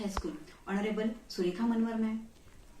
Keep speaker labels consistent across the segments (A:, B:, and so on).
A: High School, Honorable Surekha Manwar Ma'am.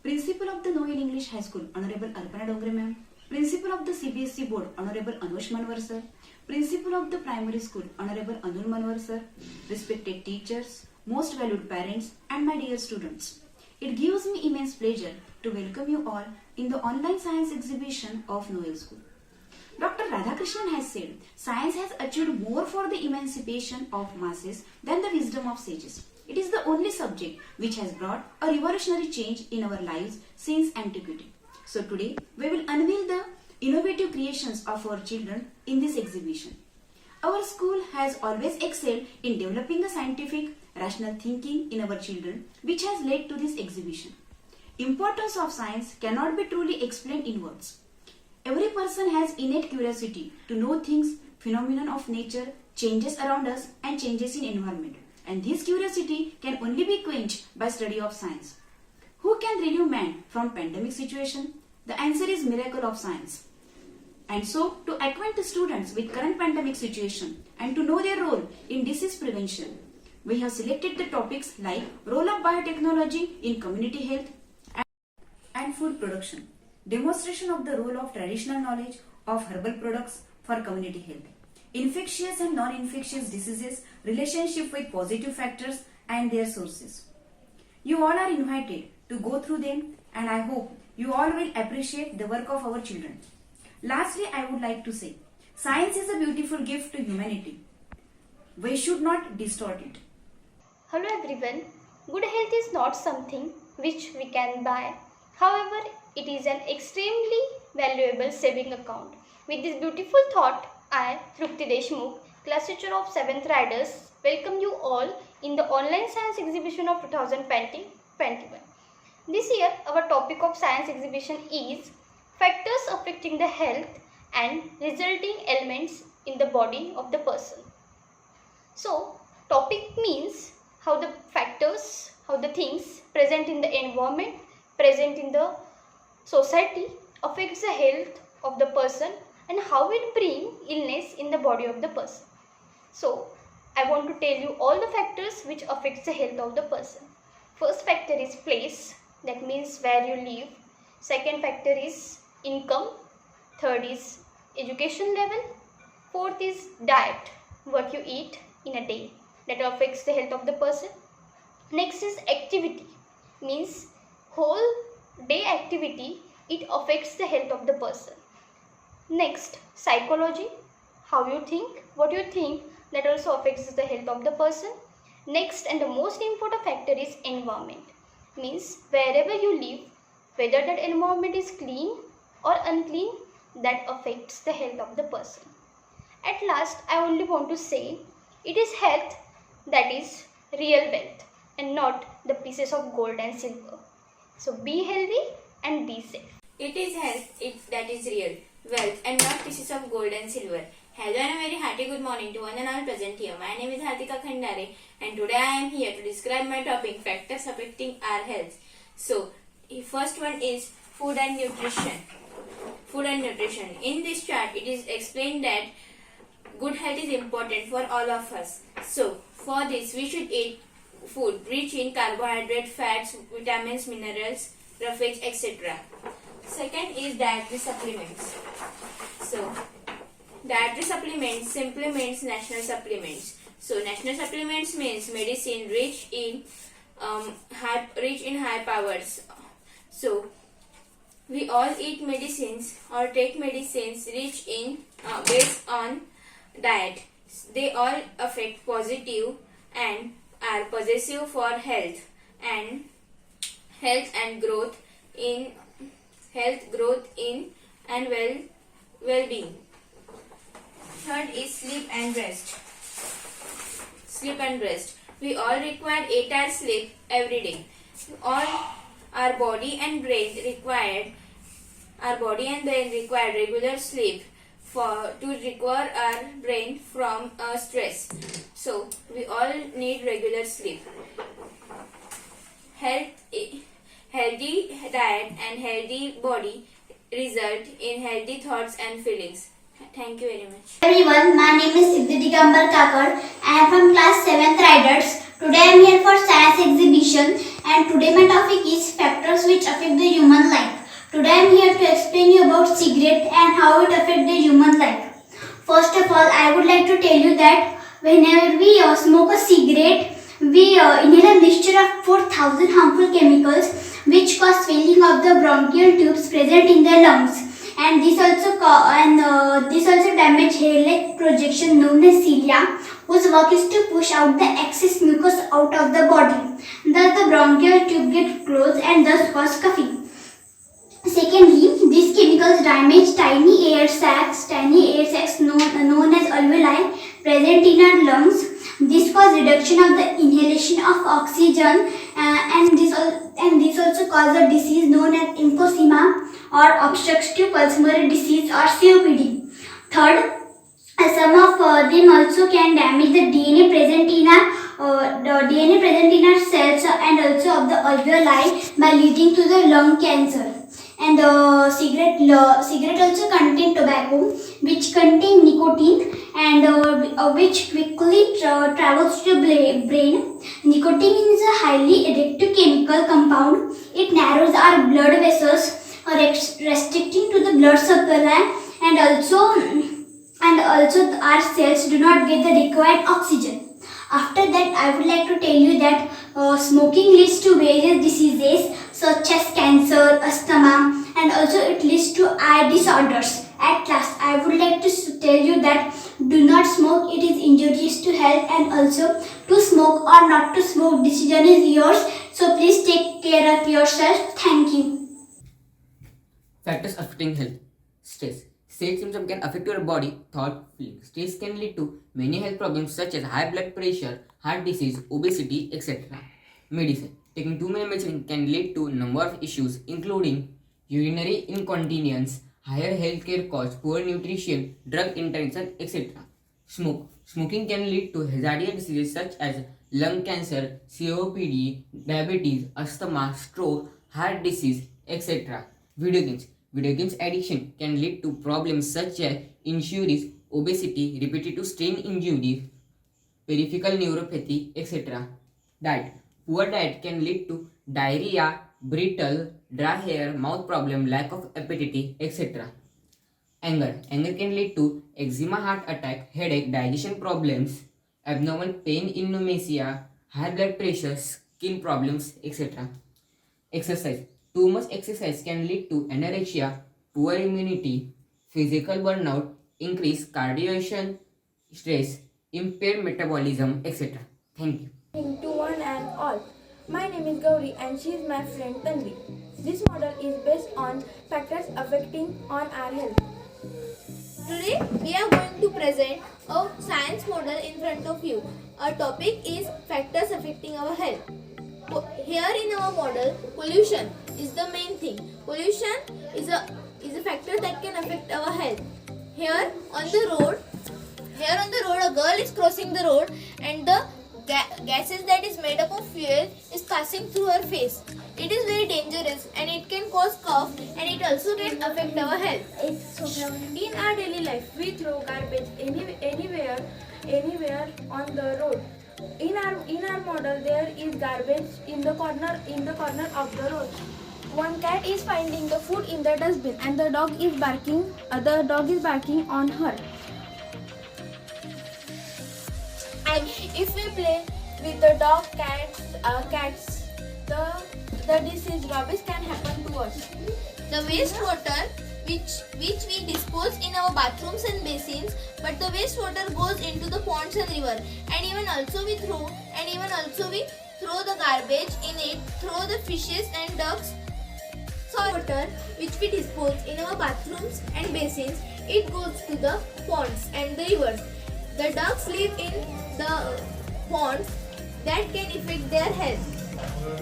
A: Principal of the Know in English High School, Honorable Arpana Dongre Ma'am. Principal of the CBSE Board, Honorable Anush Manwar Sir. Principal of the Primary School, Honorable Anul Manwar Sir. Respected teachers, most valued parents, and my dear students. It gives me immense pleasure to welcome you all in the online science exhibition of Noel School. Dr. Radhakrishnan has said, science has achieved more for the emancipation of masses than the wisdom of sages. It is the only subject which has brought a revolutionary change in our lives since antiquity. So today, we will unveil the innovative creations of our children in this exhibition. Our school has always excelled in developing the scientific, rational thinking in our children, which has led to this exhibition. Importance of science cannot be truly explained in words. Every person has innate curiosity to know things, phenomena of nature, changes around us and changes in environment. And this curiosity can only be quenched by study of science. Who can relieve man from pandemic situation? The answer is miracle of science. And so, to acquaint the students with current pandemic situation and to know their role in disease prevention, we have selected the topics like role of biotechnology in community health and food production, demonstration of the role of traditional knowledge of herbal products for community health, infectious and non-infectious diseases, relationship with positive factors and their sources. You all are invited to go through them and I hope you all will appreciate the work of our children. Lastly, I would like to say, science is a beautiful gift to humanity. We should not distort it.
B: Hello everyone. Good health is not something which we can buy. However, it is an extremely valuable saving account. With this beautiful thought, I, Trupti Deshmukh, class teacher of 7th Riders, welcome you all in the online science exhibition of 2020-21. This year, our topic of science exhibition is factors affecting the health and resulting ailments in the body of the person. So, topic means how the factors, how the things present in the environment, present in the society affects the health of the person and how it brings illness in the body of the person. So, I want to tell you all the factors which affects the health of the person. First factor is place, that means where you live. Second factor is income. Third is education level. Fourth is diet, what you eat in a day, that affects the health of the person. Next is activity, means whole day activity, it affects the health of the person. Next, psychology, how you think, what you think, that also affects the health of the person. Next and the most important factor is environment, means wherever you live, whether that environment is clean or unclean, that affects the health of the person. At last, I only want to say, it is health that is real wealth and not the pieces of gold and silver. So be healthy and be safe.
C: It is health that is real wealth and not pieces of gold and silver. Hello and a very hearty good morning to one and all present here. My name is Hartika Khandare and today I am here to describe my topic factors affecting our health. So, the first one is food and nutrition. Food and nutrition. In this chart, it is explained that good health is important for all of us. So, for this, we should eat food rich in carbohydrate, fats, vitamins, minerals, roughage, etc. Second is dietary supplements. So, dietary supplements simply means national supplements. So, national supplements means medicine rich in high powers. So, we all eat medicines or take medicines rich in based on diet. They all affect positive and are possessive for health and growth in and well-being. Third is sleep and rest. Sleep and rest. We all require 8 hours sleep every day. All our body and brain require regular sleep to recover our brain from stress. So we all need regular sleep. Healthy diet and healthy body result in healthy thoughts and feelings. Thank you very much.
D: Everyone, my name is Siddhi Digambar Kakar. I am from class 7th Riders. Today I am here for science exhibition and today my topic is factors which affect the human life. Today I am here to explain you about cigarette and how it affects the human life. First of all, I would like to tell you that whenever we smoke a cigarette, we inhale a mixture of 4,000 harmful chemicals which cause swelling of the bronchial tubes present in the lungs, and this also damage hair-like projection known as cilia, whose work is to push out the excess mucus out of the body. Thus, the bronchial tube gets closed and thus cause coughing. Secondly, these chemicals damage tiny air sacs known as alveoli present in our lungs. This causes reduction of the inhalation of oxygen and this also causes a disease known as emphysema or obstructive pulmonary disease or COPD. Third, some of them also can damage the DNA present in our cells and also of the alveoli by leading to the lung cancer. And cigarette also contain tobacco, which contain nicotine and which quickly travels to the brain. Nicotine is a highly addictive chemical compound. It narrows our blood vessels, restricting to the blood supply, and also our cells do not get the required oxygen. After that, I would like to tell you that smoking leads to various diseases such as cancer, asthma, and also it leads to eye disorders. At last, I would like to tell you that do not smoke, it is injurious to health, and also to smoke or not to smoke, decision is yours. So please take care of yourself. Thank you.
E: Factors affecting health. Stress. Stress symptoms can affect your body, thought, feelings. Stress can lead to many health problems such as high blood pressure, heart disease, obesity, etc. Medicine. Taking too many medicine can lead to a number of issues including urinary incontinence, higher healthcare costs, poor nutrition, drug interaction, etc. Smoking can lead to hazardous diseases such as lung cancer, COPD, diabetes, asthma, stroke, heart disease, etc. Video games addiction can lead to problems such as injuries, obesity, repetitive strain injuries, peripheral neuropathy, etc. Diet. Poor diet can lead to diarrhea, brittle, dry hair, mouth problem, lack of appetite, etc. Anger can lead to eczema, heart attack, headache, digestion problems, abnormal pain, nausea, high blood pressure, skin problems, etc. Exercise. Too much exercise can lead to anorexia, poor immunity, physical burnout, increased cardiovascular stress, impaired metabolism, etc. Thank you.
F: To one and all. My name is Gauri and she is my friend Tanvi. This model is based on factors affecting on our health.
C: Today we are going to present a science model in front of you. Our topic is factors affecting our health. Here in our model, pollution is the main thing. Pollution is a factor that can affect our health. Here on the road, a girl is crossing the road and the gases that is made up of fuel is passing through her face. It is very dangerous and it can cause cough and it also can affect our health.
F: In our daily life, we throw garbage anywhere on the road. In our model, there is garbage in the corner of the road. One cat is finding the food in the dustbin and the dog is barking on her. And if we play with the dog, cats, the disease rabies can happen to us.
C: The wastewater which we dispose in our bathrooms and basins, but the wastewater goes into the ponds and river, and even also we throw the garbage in it, throw the fishes and ducks. Water which we dispose in our bathrooms and basins, it goes to the ponds and the rivers. The ducks live in the ponds that can affect their health.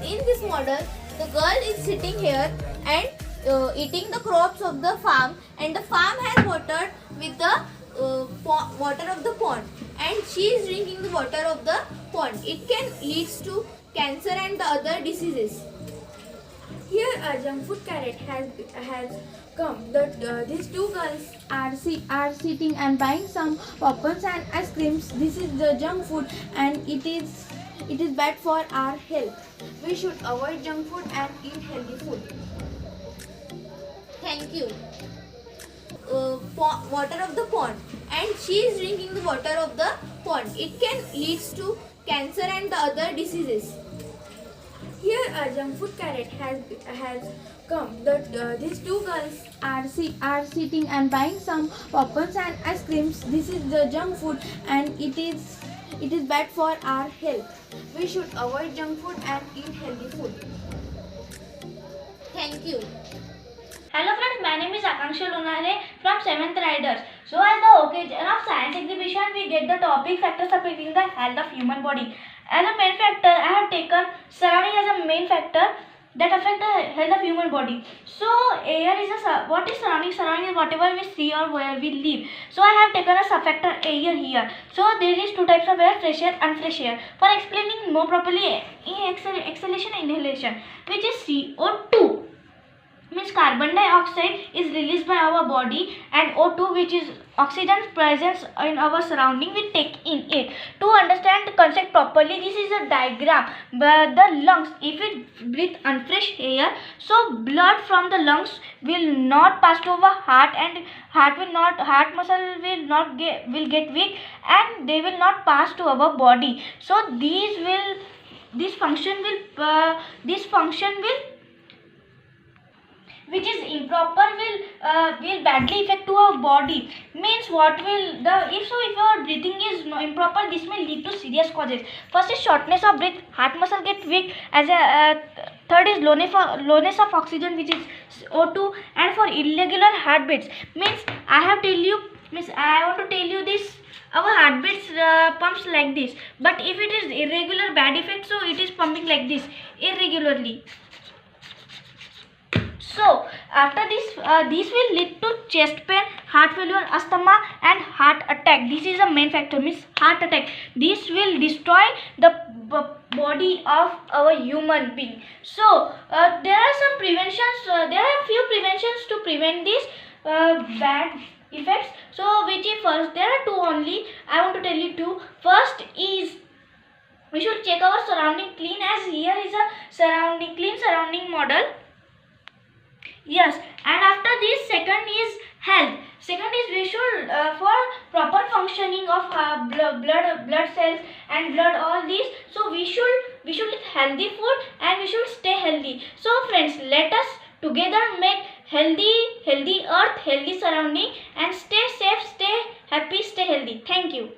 C: In this model, the girl is sitting here and eating the crops of the farm, and the farm has watered with the water of the pond, and she is drinking the water of the pond. It can lead to cancer and the other diseases.
F: Here a junk food carrot has come. These two girls are sitting and buying some popcorns and ice creams. This is the junk food and it is it is bad for our health. We should avoid junk food and eat healthy food.
C: Thank you. Water of the pond, and she is drinking the water of the pond. It can lead to cancer and the other diseases.
F: Here a junk food carrot has come. These two girls are sitting and buying some popcorns and ice creams. This is the junk food and it is bad for our health. We should avoid junk food and eat healthy food.
C: Thank you.
G: Hello friends, my name is Akanksha Lunare from 7th Riders. So as the occasion of science exhibition, we get the topic factors affecting the health of human body. As a main factor, I have taken surrounding as a main factor that affect the health of human body. So air is what is surrounding? Surrounding is whatever we see or where we live. So I have taken a subfactor air here. So there is two types of air, fresh air and unfresh air. For explaining more properly, exhalation and inhalation, which is CO2. Means carbon dioxide is released by our body and O2, which is oxygen's presence in our surrounding, we take in it. To understand the concept properly, this is a diagram. But the lungs, if we breathe unfresh air, so blood from the lungs will not pass to our heart, and heart muscle will get weak, and they will not pass to our body. So this function will which is improper will badly affect to our body. Means what will if our breathing is improper, this may lead to serious causes. First is shortness of breath, heart muscle get weak. As a third is lowness of oxygen, which is O2, and for irregular heartbeats. Means I want to tell you this. Our heartbeats pumps like this, but if it is irregular bad effect, so it is pumping like this irregularly. So after this will lead to chest pain, heart failure, asthma and heart attack. This is a main factor, means heart attack. This will destroy the body of our human being. So there are some preventions. There are few preventions to prevent these bad effects. So which is first? There are two only. I want to tell you two. First is we should check our surrounding clean, as here is a clean surrounding model. Yes, and after this, second is health. Second is we should for proper functioning of blood cells and blood, all these. So we should eat healthy food and we should stay healthy. So friends, let us together make healthy earth, healthy surrounding, and stay safe, stay happy, stay healthy. Thank you.